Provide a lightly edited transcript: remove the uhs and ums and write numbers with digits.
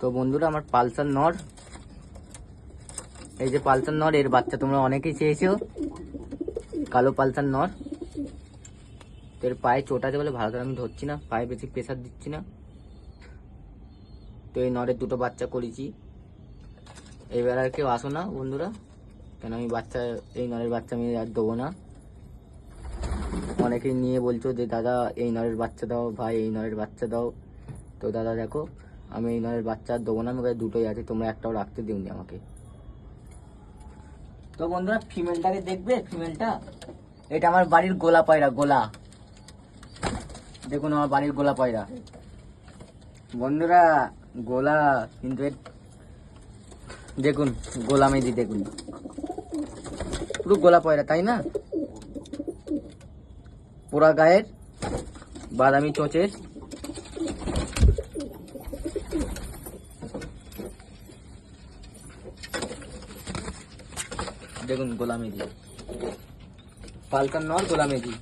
তো বন্ধুরা আমার পালসার নর, এই যে পালসার নর, এর বাচ্চা তোমরা অনেকেই চেয়েছো, কালো পালসার নর। তো এর পায়ে চোট আছে বলে ভালো করে আমি ধরছি না, পায়ে বেশি প্রেসার দিচ্ছি না। তো এই নরের দুটো বাচ্চা করেছি। এবার আর কেউ আসো না বন্ধুরা, কেন আমি বাচ্চা, এই নরের বাচ্চা আমি আর দেবো না। অনেকেই নিয়ে বলছো যে দাদা এই নরের বাচ্চা দাও, ভাই এই নরের বাচ্চা দাও। তো দাদা দেখো, আমি এই নরের বাচ্চা আর দেবো না, আমার কাছে দুটোই আছে, তোমরা একটাও রাখতে দিওনি আমাকে। তো বন্ধুরা ফিমেলটাকে দেখবে, ফিমেলটা এটা আমার বাড়ির গোলা পায়রা, গোলা। দেখুন আমার বাড়ির গোলা পায়রা বন্ধুরা, গোলা কিন্তু দেখুন গোলা মেজি, দেখুন পুরো গোলা পায়রা, তাই না? পোড়া গায়ের, বাদামি চোঁচের। দেখুন গোলা মেজি, পালকার নর গোলা মেজি।